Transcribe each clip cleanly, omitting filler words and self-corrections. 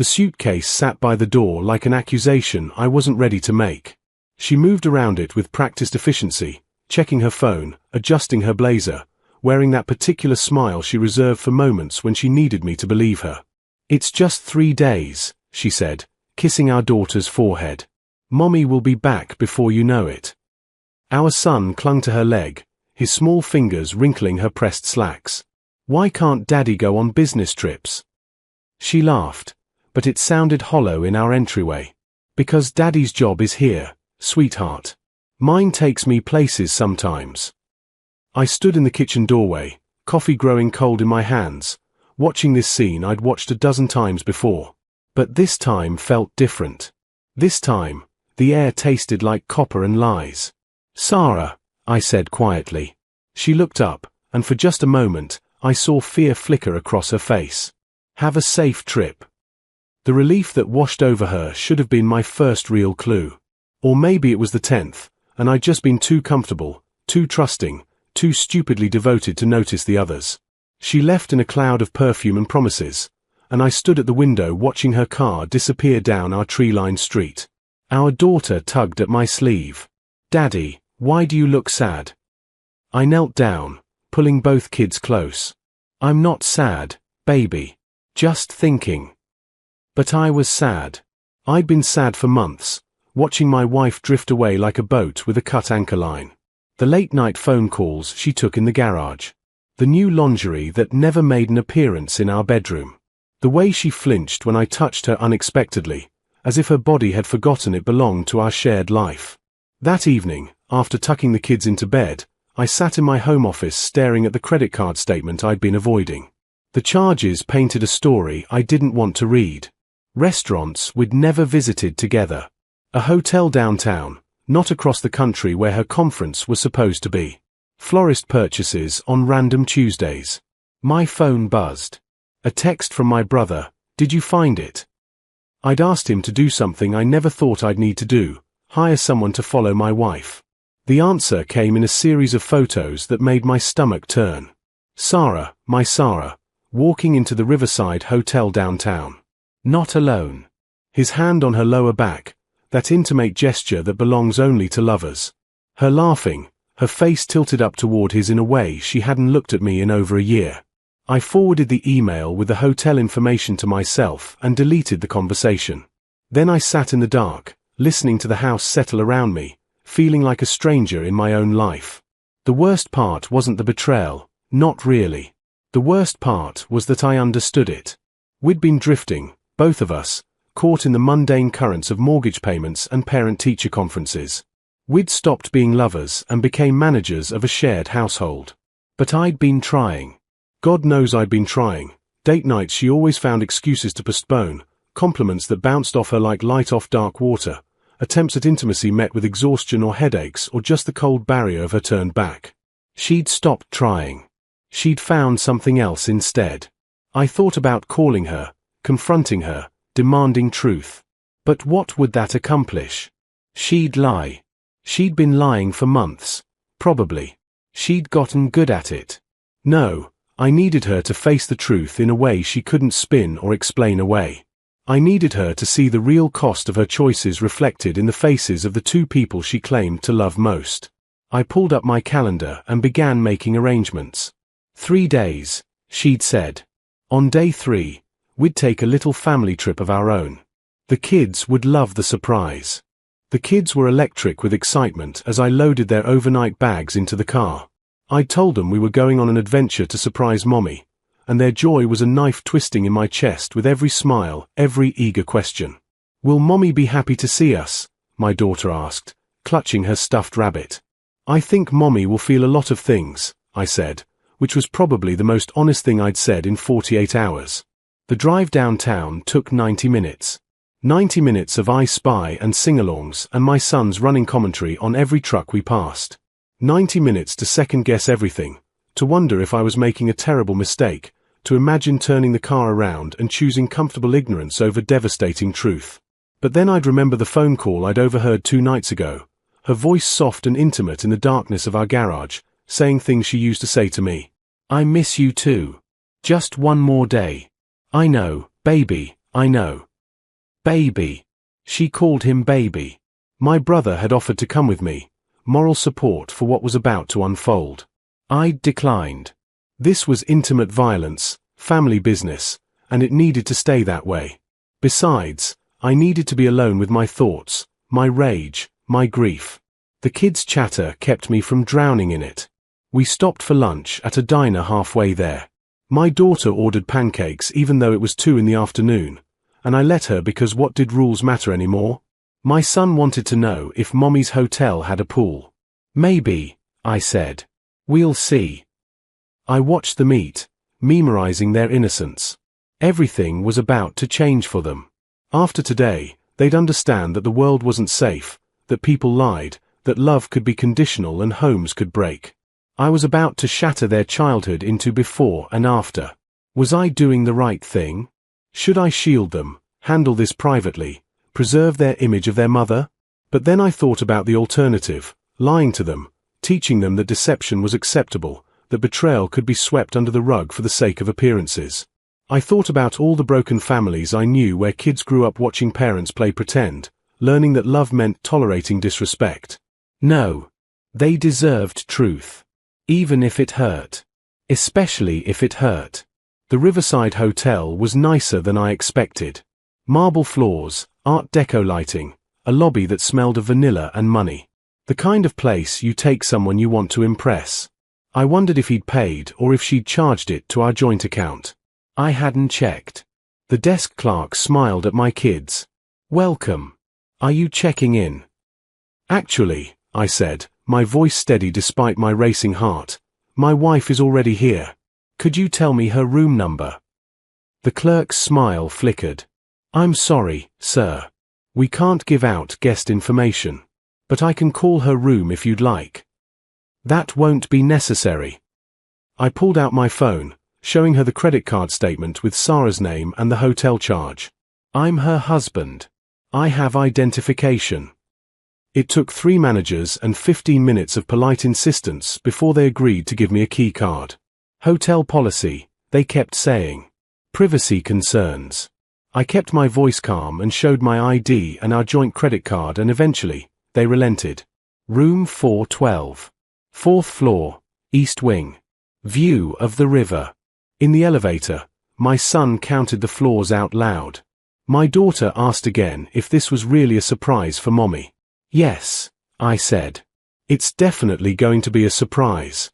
The suitcase sat by the door like an accusation I wasn't ready to make. She moved around it with practiced efficiency, checking her phone, adjusting her blazer, wearing that particular smile she reserved for moments when she needed me to believe her. "It's just 3 days," she said, kissing our daughter's forehead. "Mommy will be back before you know it." Our son clung to her leg, his small fingers wrinkling her pressed slacks. "Why can't Daddy go on business trips?" She laughed, but it sounded hollow in our entryway. "Because Daddy's job is here, sweetheart. Mine takes me places sometimes." I stood in the kitchen doorway, coffee growing cold in my hands, watching this scene I'd watched a dozen times before. But this time felt different. This time, the air tasted like copper and lies. "Sarah," I said quietly. She looked up, and for just a moment, I saw fear flicker across her face. "Have a safe trip." The relief that washed over her should have been my first real clue. Or maybe it was the 10th, and I'd just been too comfortable, too trusting, too stupidly devoted to notice the others. She left in a cloud of perfume and promises, and I stood at the window watching her car disappear down our tree-lined street. Our daughter tugged at my sleeve. "Daddy, why do you look sad?" I knelt down, pulling both kids close. "I'm not sad, baby. Just thinking." But I was sad. I'd been sad for months, watching my wife drift away like a boat with a cut anchor line. The late-night phone calls she took in the garage. The new lingerie that never made an appearance in our bedroom. The way she flinched when I touched her unexpectedly, as if her body had forgotten it belonged to our shared life. That evening, after tucking the kids into bed, I sat in my home office staring at the credit card statement I'd been avoiding. The charges painted a story I didn't want to read. Restaurants we'd never visited together. A hotel downtown, not across the country where her conference was supposed to be. Florist purchases on random Tuesdays. My phone buzzed. A text from my brother. "Did you find it?" I'd asked him to do something I never thought I'd need to do, hire someone to follow my wife. The answer came in a series of photos that made my stomach turn. Sarah, my Sarah, walking into the Riverside Hotel downtown. Not alone. His hand on her lower back, that intimate gesture that belongs only to lovers. Her laughing, her face tilted up toward his in a way she hadn't looked at me in over a year. I forwarded the email with the hotel information to myself and deleted the conversation. Then I sat in the dark, listening to the house settle around me, feeling like a stranger in my own life. The worst part wasn't the betrayal, not really. The worst part was that I understood it. We'd been drifting, both of us, caught in the mundane currents of mortgage payments and parent-teacher conferences. We'd stopped being lovers and became managers of a shared household. But I'd been trying. God knows I'd been trying. Date nights she always found excuses to postpone, compliments that bounced off her like light off dark water, attempts at intimacy met with exhaustion or headaches or just the cold barrier of her turned back. She'd stopped trying. She'd found something else instead. I thought about calling her, confronting her, demanding truth. But what would that accomplish? She'd lie. She'd been lying for months. Probably. She'd gotten good at it. No, I needed her to face the truth in a way she couldn't spin or explain away. I needed her to see the real cost of her choices reflected in the faces of the two people she claimed to love most. I pulled up my calendar and began making arrangements. 3 days, she'd said. On day 3, we'd take a little family trip of our own. The kids would love the surprise. The kids were electric with excitement as I loaded their overnight bags into the car. I'd told them we were going on an adventure to surprise Mommy, and their joy was a knife twisting in my chest with every smile, every eager question. "Will Mommy be happy to see us?" my daughter asked, clutching her stuffed rabbit. "I think Mommy will feel a lot of things," I said, which was probably the most honest thing I'd said in 48 hours. The drive downtown took 90 minutes. 90 minutes of I Spy and sing-alongs and my son's running commentary on every truck we passed. 90 minutes to second-guess everything, to wonder if I was making a terrible mistake, to imagine turning the car around and choosing comfortable ignorance over devastating truth. But then I'd remember the phone call I'd overheard 2 nights ago, her voice soft and intimate in the darkness of our garage, saying things she used to say to me. "I miss you too. Just one more day. I know, baby, I know. Baby. She called him baby. My brother had offered to come with me, moral support for what was about to unfold. I declined. This was intimate violence, family business, and it needed to stay that way. Besides, I needed to be alone with my thoughts, my rage, my grief. The kids' chatter kept me from drowning in it. We stopped for lunch at a diner halfway there. My daughter ordered pancakes even though it was 2 in the afternoon, and I let her because what did rules matter anymore? My son wanted to know if Mommy's hotel had a pool. Maybe, I said. We'll see. I watched them eat, memorizing their innocence. Everything was about to change for them. After today, they'd understand that the world wasn't safe, that people lied, that love could be conditional and homes could break. I was about to shatter their childhood into before and after. Was I doing the right thing? Should I shield them, handle this privately, preserve their image of their mother? But then I thought about the alternative, lying to them, teaching them that deception was acceptable, that betrayal could be swept under the rug for the sake of appearances. I thought about all the broken families I knew where kids grew up watching parents play pretend, learning that love meant tolerating disrespect. No. They deserved truth. Even if it hurt. Especially if it hurt. The Riverside Hotel was nicer than I expected. Marble floors, Art Deco lighting, a lobby that smelled of vanilla and money. The kind of place you take someone you want to impress. I wondered if he'd paid or if she'd charged it to our joint account. I hadn't checked. The desk clerk smiled at my kids. Welcome. Are you checking in? Actually, I said, my voice steady despite my racing heart. My wife is already here. Could you tell me her room number? The clerk's smile flickered. I'm sorry, sir. We can't give out guest information. But I can call her room if you'd like. That won't be necessary. I pulled out my phone, showing her the credit card statement with Sarah's name and the hotel charge. I'm her husband. I have identification. It took 3 managers and 15 minutes of polite insistence before they agreed to give me a key card. Hotel policy, they kept saying. Privacy concerns. I kept my voice calm and showed my ID and our joint credit card, and eventually, they relented. Room 412. 4th floor, East Wing. View of the river. In the elevator, my son counted the floors out loud. My daughter asked again if this was really a surprise for Mommy. Yes, I said. It's definitely going to be a surprise.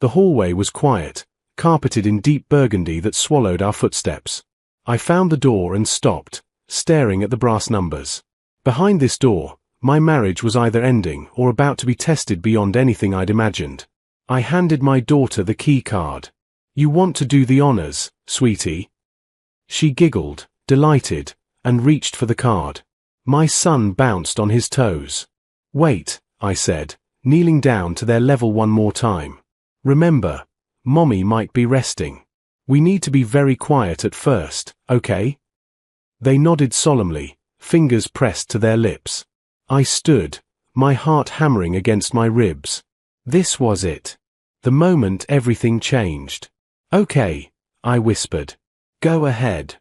The hallway was quiet, carpeted in deep burgundy that swallowed our footsteps. I found the door and stopped, staring at the brass numbers. Behind this door, my marriage was either ending or about to be tested beyond anything I'd imagined. I handed my daughter the key card. You want to do the honors, sweetie? She giggled, delighted, and reached for the card. My son bounced on his toes. Wait, I said, kneeling down to their level one more time. Remember, Mommy might be resting. We need to be very quiet at first, okay? They nodded solemnly, fingers pressed to their lips. I stood, my heart hammering against my ribs. This was it. The moment everything changed. Okay, I whispered. Go ahead.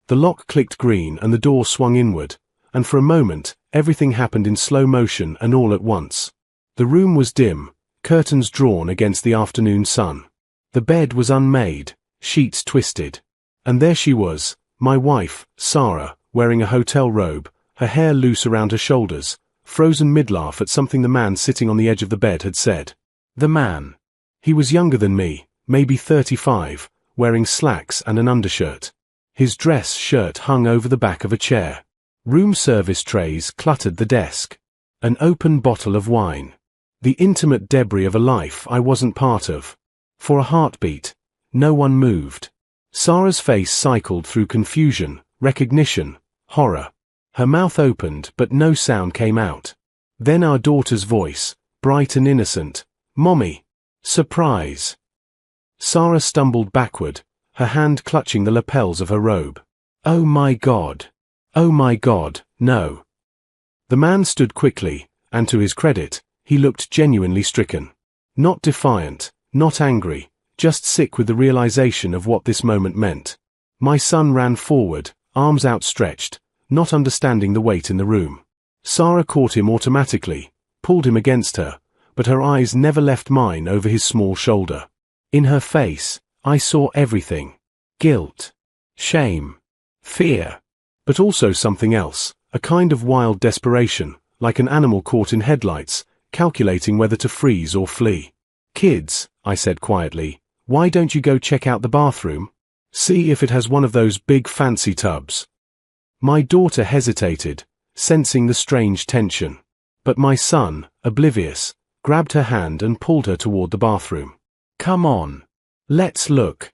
The lock clicked green and the door swung inward, and for a moment, everything happened in slow motion and all at once. The room was dim, curtains drawn against the afternoon sun. The bed was unmade, sheets twisted. And there she was, my wife, Sarah, wearing a hotel robe, her hair loose around her shoulders, frozen mid-laugh at something the man sitting on the edge of the bed had said. The man. He was younger than me, maybe 35, wearing slacks and an undershirt. His dress shirt hung over the back of a chair. Room service trays cluttered the desk. An open bottle of wine. The intimate debris of a life I wasn't part of. For a heartbeat, no one moved. Sarah's face cycled through confusion, recognition, horror. Her mouth opened but no sound came out. Then our daughter's voice, bright and innocent. Mommy. Surprise. Sarah stumbled backward, her hand clutching the lapels of her robe. Oh my God. Oh my God, no. The man stood quickly, and to his credit, he looked genuinely stricken. Not defiant, not angry, just sick with the realization of what this moment meant. My son ran forward, arms outstretched, not understanding the weight in the room. Sarah caught him automatically, pulled him against her, but her eyes never left mine over his small shoulder. In her face, I saw everything. Guilt, shame, fear, but also something else, a kind of wild desperation, like an animal caught in headlights, calculating whether to freeze or flee. "Kids," I said quietly, "why don't you go check out the bathroom? See if it has one of those big fancy tubs." My daughter hesitated, sensing the strange tension. But my son, oblivious, grabbed her hand and pulled her toward the bathroom. "Come on. Let's look."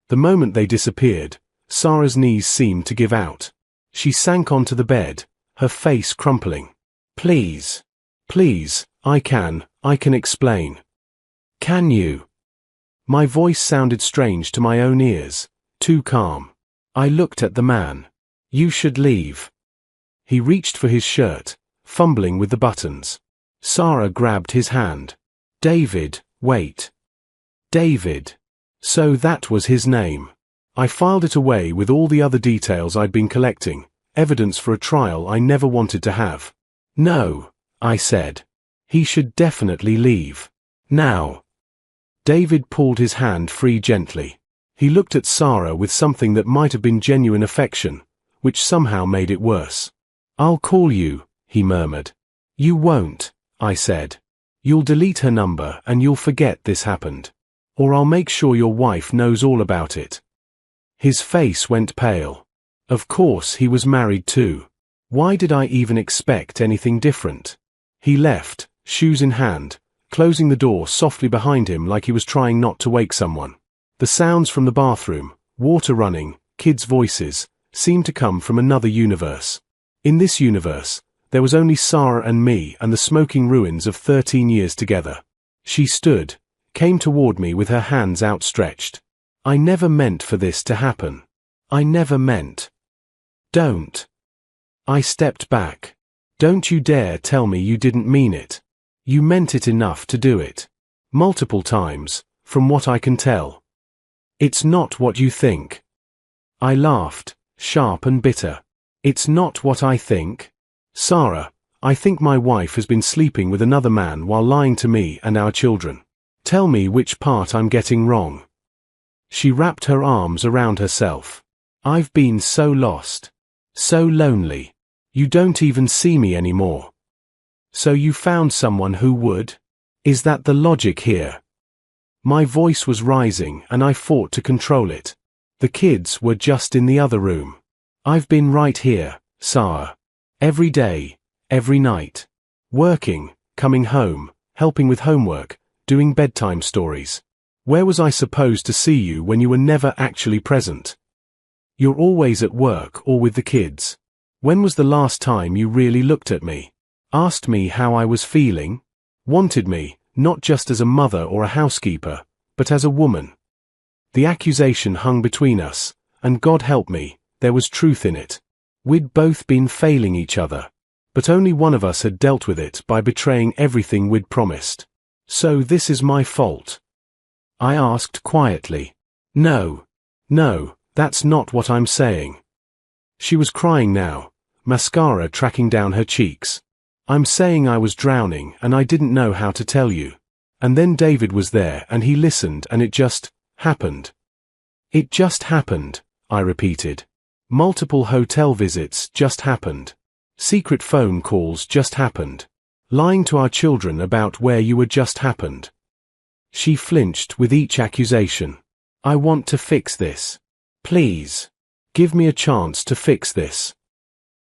The moment they disappeared, Sarah's knees seemed to give out. She sank onto the bed, her face crumpling. "Please. Please, I can explain." "Can you?" My voice sounded strange to my own ears, too calm. I looked at the man. "You should leave." He reached for his shirt, fumbling with the buttons. Sarah grabbed his hand. "David, wait." David. So that was his name. I filed it away with all the other details I'd been collecting, evidence for a trial I never wanted to have. "No," I said. "He should definitely leave. Now." David pulled his hand free gently. He looked at Sarah with something that might have been genuine affection, which somehow made it worse. "I'll call you," he murmured. "You won't," I said. "You'll delete her number and you'll forget this happened. Or I'll make sure your wife knows all about it." His face went pale. Of course he was married too. Why did I even expect anything different? He left, shoes in hand, closing the door softly behind him like he was trying not to wake someone. The sounds from the bathroom, water running, kids' voices, seemed to come from another universe. In this universe, there was only Sarah and me and the smoking ruins of 13 years together. She stood, came toward me with her hands outstretched. "I never meant for this to happen. I never meant." "Don't." I stepped back. "Don't you dare tell me you didn't mean it. You meant it enough to do it. Multiple times, from what I can tell. It's not what you think." I laughed, sharp and bitter. "It's not what I think? Sarah, I think my wife has been sleeping with another man while lying to me and our children. Tell me which part I'm getting wrong." She wrapped her arms around herself. "I've been so lost. So lonely. You don't even see me anymore. So you found someone who would? Is that the logic here?" My voice was rising and I fought to control it. The kids were just in the other room. "I've been right here, Sarah. Every day, every night. Working, coming home, helping with homework, doing bedtime stories. Where was I supposed to see you when you were never actually present? You're always at work or with the kids. When was the last time you really looked at me? Asked me how I was feeling? Wanted me, not just as a mother or a housekeeper, but as a woman?" The accusation hung between us, and God help me, there was truth in it. We'd both been failing each other, but only one of us had dealt with it by betraying everything we'd promised. "So this is my fault?" I asked quietly. No, that's not what I'm saying." She was crying now, mascara tracking down her cheeks. "I'm saying I was drowning and I didn't know how to tell you. And then David was there and he listened and it just happened." "It just happened," I repeated. "Multiple hotel visits just happened. Secret phone calls just happened. Lying to our children about where you were just happened." She flinched with each accusation. "I want to fix this. Please. Give me a chance to fix this."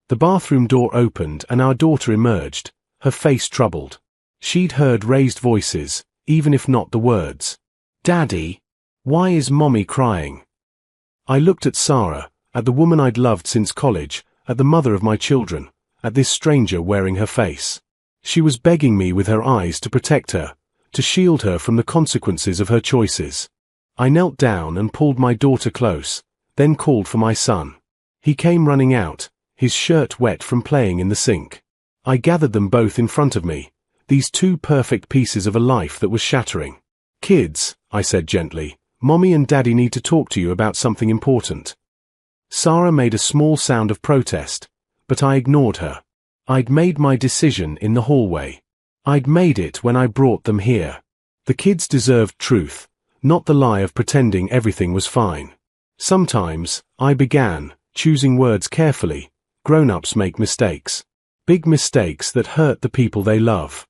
The bathroom door opened and our daughter emerged, her face troubled. She'd heard raised voices, even if not the words. "Daddy, why is Mommy crying?" I looked at Sarah, at the woman I'd loved since college, at the mother of my children, at this stranger wearing her face. She was begging me with her eyes to protect her, to shield her from the consequences of her choices. I knelt down and pulled my daughter close, then called for my son. He came running out, his shirt wet from playing in the sink. I gathered them both in front of me, these two perfect pieces of a life that was shattering. "Kids," I said gently, "Mommy and Daddy need to talk to you about something important." Sarah made a small sound of protest, but I ignored her. I'd made my decision in the hallway. I'd made it when I brought them here. The kids deserved truth, not the lie of pretending everything was fine. Sometimes, I began, choosing words carefully. Grown-ups make mistakes. Big mistakes that hurt the people they love.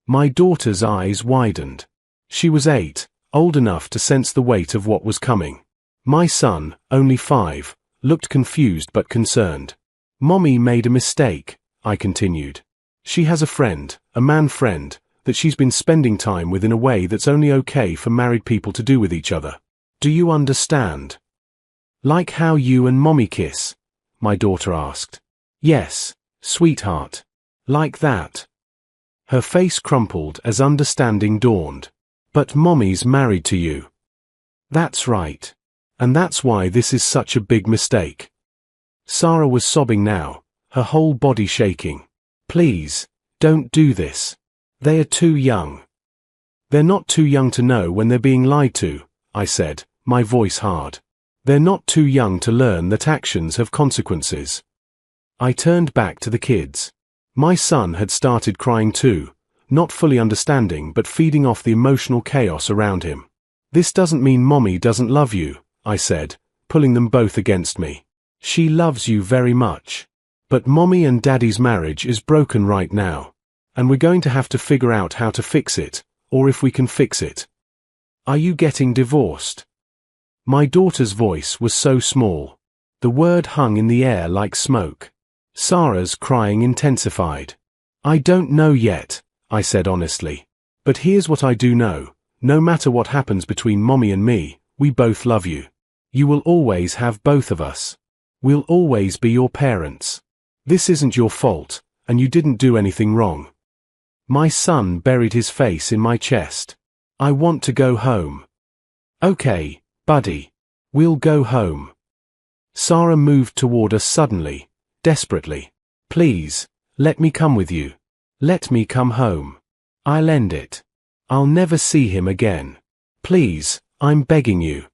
My daughter's eyes widened. She was 8, old enough to sense the weight of what was coming. My son, only 5, looked confused but concerned. Mommy made a mistake, I continued. She has a friend, a man friend, that she's been spending time with in a way that's only okay for married people to do with each other. Do you understand? Like how you and Mommy kiss? My daughter asked. Yes, sweetheart. Like that. Her face crumpled as understanding dawned. But Mommy's married to you. That's right. And that's why this is such a big mistake. Sarah was sobbing now, her whole body shaking. Please, don't do this. They are too young. They're not too young to know when they're being lied to, I said, my voice hard. They're not too young to learn that actions have consequences. I turned back to the kids. My son had started crying too, not fully understanding but feeding off the emotional chaos around him. This doesn't mean Mommy doesn't love you, I said, pulling them both against me. She loves you very much. But Mommy and Daddy's marriage is broken right now. And we're going to have to figure out how to fix it, or if we can fix it. Are you getting divorced? My daughter's voice was so small. The word hung in the air like smoke. Sarah's crying intensified. I don't know yet, I said honestly. But here's what I do know. No matter what happens between Mommy and me, we both love you. You will always have both of us. We'll always be your parents. This isn't your fault, and you didn't do anything wrong. My son buried his face in my chest. I want to go home. Okay, buddy. We'll go home. Sarah moved toward us suddenly, desperately. Please, let me come with you. Let me come home. I'll end it. I'll never see him again. Please, I'm begging you.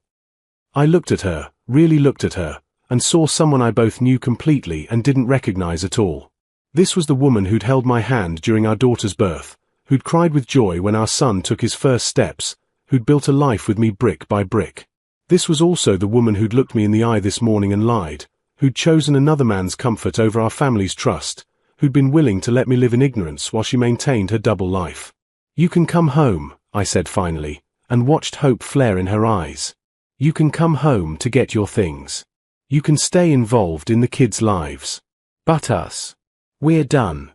I looked at her, really looked at her, and saw someone I both knew completely and didn't recognize at all. This was the woman who'd held my hand during our daughter's birth, who'd cried with joy when our son took his first steps, who'd built a life with me brick by brick. This was also the woman who'd looked me in the eye this morning and lied, who'd chosen another man's comfort over our family's trust, who'd been willing to let me live in ignorance while she maintained her double life. You can come home, I said finally, and watched hope flare in her eyes. You can come home to get your things. You can stay involved in the kids' lives. But us. We're done.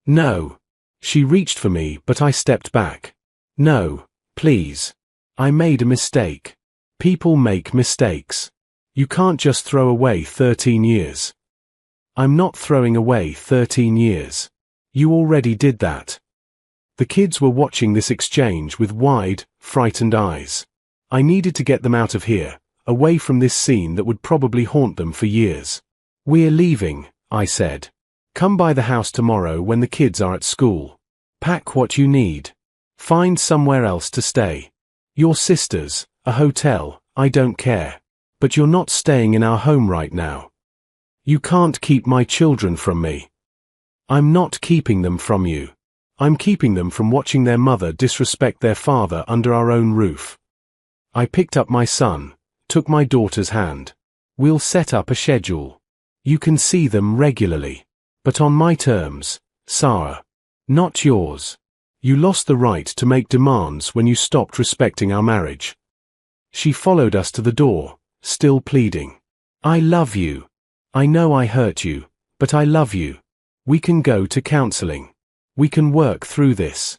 No. She reached for me, but I stepped back. No, please. I made a mistake. People make mistakes. You can't just throw away 13 years. I'm not throwing away 13 years. You already did that. The kids were watching this exchange with wide, frightened eyes. I needed to get them out of here, away from this scene that would probably haunt them for years. We're leaving, I said. Come by the house tomorrow when the kids are at school. Pack what you need. Find somewhere else to stay. Your sisters, a hotel, I don't care. But you're not staying in our home right now. You can't keep my children from me. I'm not keeping them from you. I'm keeping them from watching their mother disrespect their father under our own roof. I picked up my son, took my daughter's hand. We'll set up a schedule. You can see them regularly. But on my terms, Sarah. Not yours. You lost the right to make demands when you stopped respecting our marriage. She followed us to the door, still pleading. I love you. I know I hurt you, but I love you. We can go to counseling. We can work through this.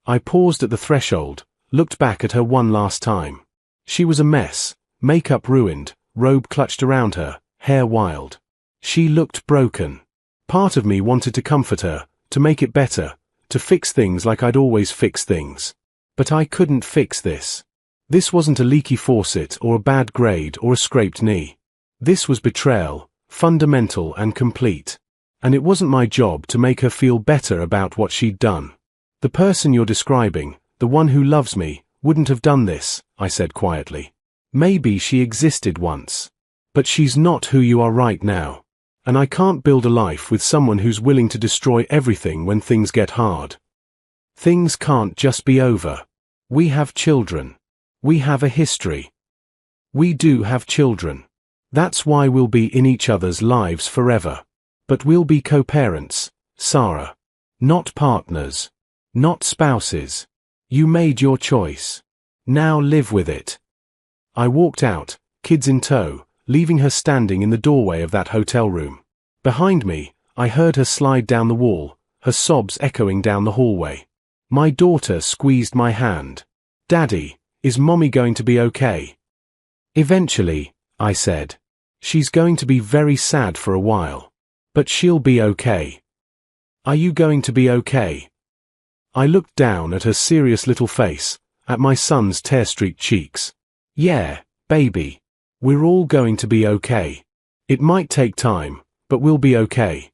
I paused at the threshold, looked back at her one last time. She was a mess, makeup ruined, robe clutched around her, hair wild. She looked broken. Part of me wanted to comfort her, to make it better, to fix things like I'd always fix things. But I couldn't fix this. This wasn't a leaky faucet or a bad grade or a scraped knee. This was betrayal, fundamental and complete. And it wasn't my job to make her feel better about what she'd done. The person you're describing, the one who loves me, wouldn't have done this, I said quietly. Maybe she existed once. But she's not who you are right now. And I can't build a life with someone who's willing to destroy everything when things get hard. Things can't just be over. We have children. We have a history. We do have children. That's why we'll be in each other's lives forever. But we'll be co-parents, Sarah. Not partners. Not spouses. You made your choice. Now live with it. I walked out, kids in tow, leaving her standing in the doorway of that hotel room. Behind me, I heard her slide down the wall, her sobs echoing down the hallway. My daughter squeezed my hand. Daddy, is Mommy going to be okay? Eventually, I said. She's going to be very sad for a while. But she'll be okay. Are you going to be okay? I looked down at her serious little face, at my son's tear-streaked cheeks. Yeah, baby. We're all going to be okay. It might take time, but we'll be okay.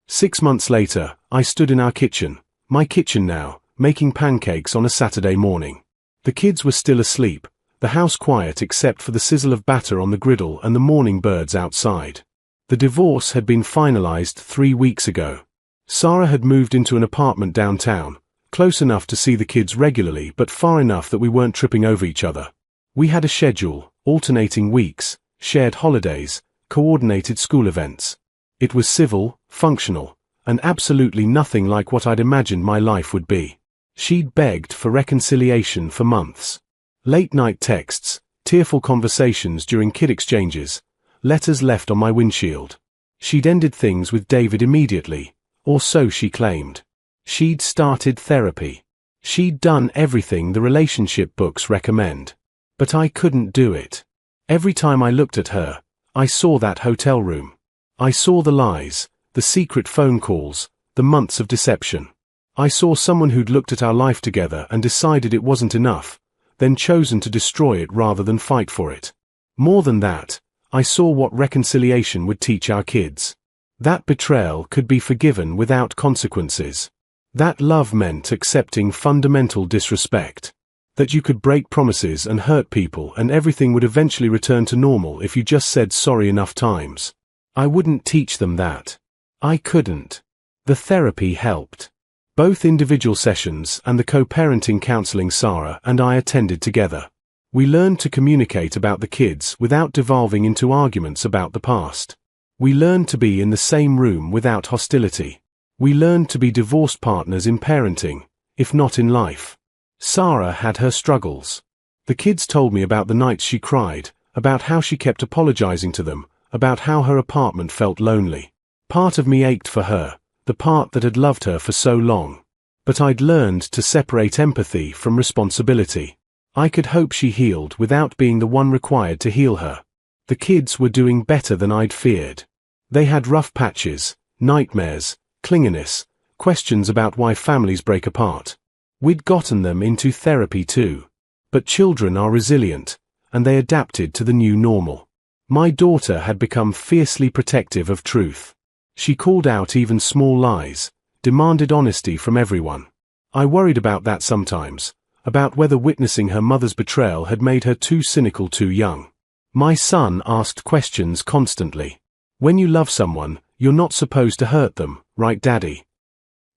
6 months later, I stood in our kitchen, my kitchen now, making pancakes on a Saturday morning. The kids were still asleep, the house quiet except for the sizzle of batter on the griddle and the morning birds outside. The divorce had been finalized 3 weeks ago. Sarah had moved into an apartment downtown, close enough to see the kids regularly but far enough that we weren't tripping over each other. We had a schedule, alternating weeks, shared holidays, coordinated school events. It was civil, functional, and absolutely nothing like what I'd imagined my life would be. She'd begged for reconciliation for months. Late-night texts, tearful conversations during kid exchanges, letters left on my windshield. She'd ended things with David immediately, or so she claimed. She'd started therapy. She'd done everything the relationship books recommend. But I couldn't do it. Every time I looked at her, I saw that hotel room. I saw the lies, the secret phone calls, the months of deception. I saw someone who'd looked at our life together and decided it wasn't enough, then chosen to destroy it rather than fight for it. More than that, I saw what reconciliation would teach our kids. That betrayal could be forgiven without consequences. That love meant accepting fundamental disrespect. That you could break promises and hurt people and everything would eventually return to normal if you just said sorry enough times. I wouldn't teach them that. I couldn't. The therapy helped. Both individual sessions and the co-parenting counseling Sarah and I attended together. We learned to communicate about the kids without devolving into arguments about the past. We learned to be in the same room without hostility. We learned to be divorced partners in parenting, if not in life. Sarah had her struggles. The kids told me about the nights she cried, about how she kept apologizing to them, about how her apartment felt lonely. Part of me ached for her, the part that had loved her for so long. But I'd learned to separate empathy from responsibility. I could hope she healed without being the one required to heal her. The kids were doing better than I'd feared. They had rough patches, nightmares, clinginess, questions about why families break apart. We'd gotten them into therapy too. But children are resilient, and they adapted to the new normal. My daughter had become fiercely protective of truth. She called out even small lies, demanded honesty from everyone. I worried about that sometimes, about whether witnessing her mother's betrayal had made her too cynical too young. My son asked questions constantly. When you love someone, you're not supposed to hurt them, right, Daddy?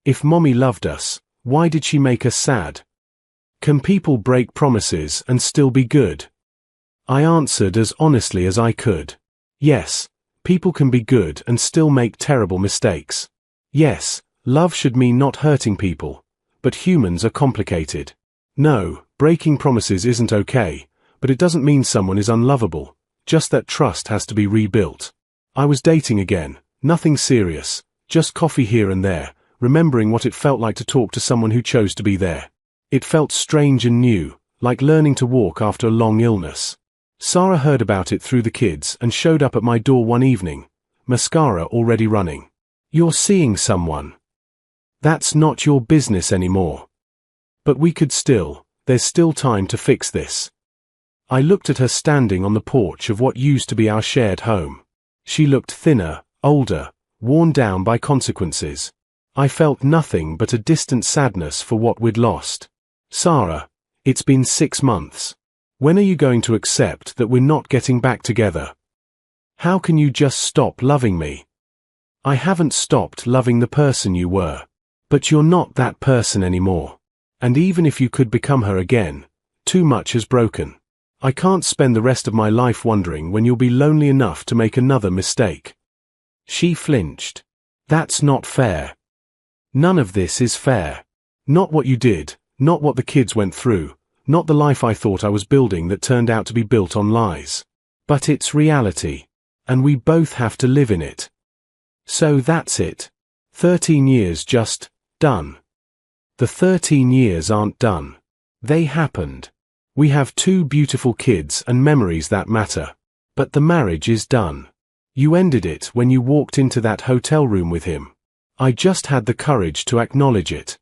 If Mommy loved us, why did she make us sad? Can people break promises and still be good? I answered as honestly as I could. Yes, people can be good and still make terrible mistakes. Yes, love should mean not hurting people, but humans are complicated. No, breaking promises isn't okay, but it doesn't mean someone is unlovable, just that trust has to be rebuilt. I was dating again, nothing serious, just coffee here and there, remembering what it felt like to talk to someone who chose to be there. It felt strange and new, like learning to walk after a long illness. Sarah heard about it through the kids and showed up at my door one evening, mascara already running. You're seeing someone. That's not your business anymore. But there's still time to fix this. I looked at her standing on the porch of what used to be our shared home. She looked thinner, older, worn down by consequences. I felt nothing but a distant sadness for what we'd lost. Sarah, it's been 6 months. When are you going to accept that we're not getting back together? How can you just stop loving me? I haven't stopped loving the person you were. But you're not that person anymore. And even if you could become her again, too much has broken. I can't spend the rest of my life wondering when you'll be lonely enough to make another mistake. She flinched. That's not fair. None of this is fair. Not what you did, not what the kids went through, not the life I thought I was building that turned out to be built on lies. But it's reality. And we both have to live in it. So that's it. 13 years just, done. The 13 years aren't done. They happened. We have 2 beautiful kids and memories that matter. But the marriage is done. You ended it when you walked into that hotel room with him. I just had the courage to acknowledge it.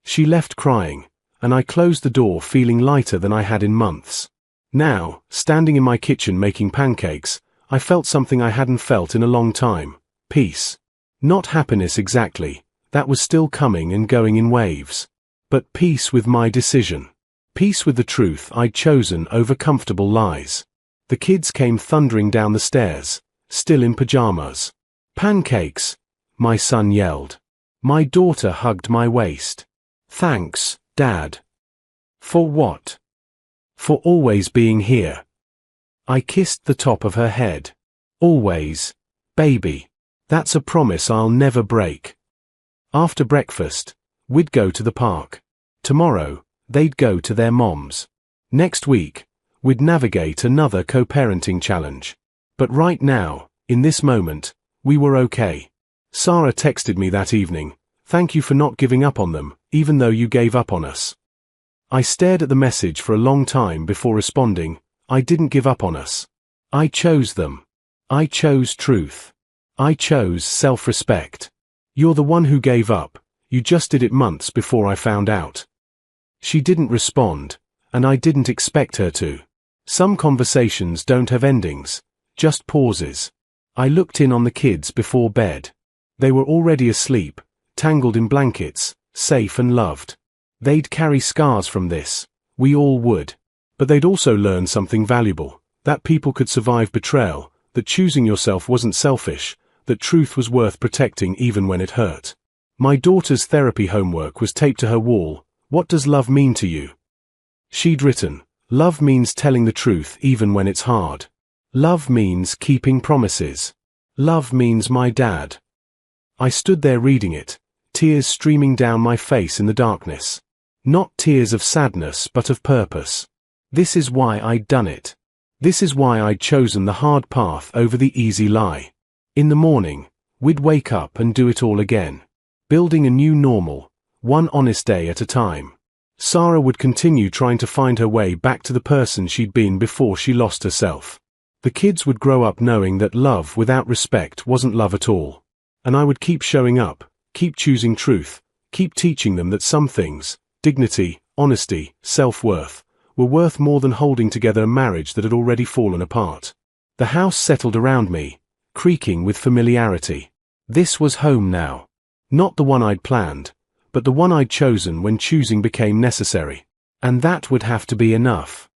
She left crying, and I closed the door feeling lighter than I had in months. Now, standing in my kitchen making pancakes, I felt something I hadn't felt in a long time. Peace. Not happiness exactly, that was still coming and going in waves. But peace with my decision. Peace with the truth I'd chosen over comfortable lies. The kids came thundering down the stairs, still in pajamas. Pancakes, my son yelled. My daughter hugged my waist. Thanks, Dad. For what? For always being here. I kissed the top of her head. Always, baby. That's a promise I'll never break. After breakfast, we'd go to the park. Tomorrow, they'd go to their mom's. Next week, we'd navigate another co-parenting challenge. But right now, in this moment, we were okay. Sarah texted me that evening, "Thank you for not giving up on them, even though you gave up on us." I stared at the message for a long time before responding, "I didn't give up on us. I chose them. I chose truth. I chose self-respect. You're the one who gave up, you just did it months before I found out." She didn't respond, and I didn't expect her to. Some conversations don't have endings, just pauses. I looked in on the kids before bed. They were already asleep, tangled in blankets, safe and loved. They'd carry scars from this, we all would. But they'd also learn something valuable, that people could survive betrayal, that choosing yourself wasn't selfish, that truth was worth protecting even when it hurt. My daughter's therapy homework was taped to her wall. What does love mean to you? She'd written, love means telling the truth even when it's hard. Love means keeping promises. Love means my dad. I stood there reading it, tears streaming down my face in the darkness. Not tears of sadness but of purpose. This is why I'd done it. This is why I'd chosen the hard path over the easy lie. In the morning, we'd wake up and do it all again. Building a new normal, one honest day at a time. Sarah would continue trying to find her way back to the person she'd been before she lost herself. The kids would grow up knowing that love without respect wasn't love at all. And I would keep showing up, keep choosing truth, keep teaching them that some things, dignity, honesty, self-worth, were worth more than holding together a marriage that had already fallen apart. The house settled around me, creaking with familiarity. This was home now. Not the one I'd planned, but the one I'd chosen when choosing became necessary. And that would have to be enough.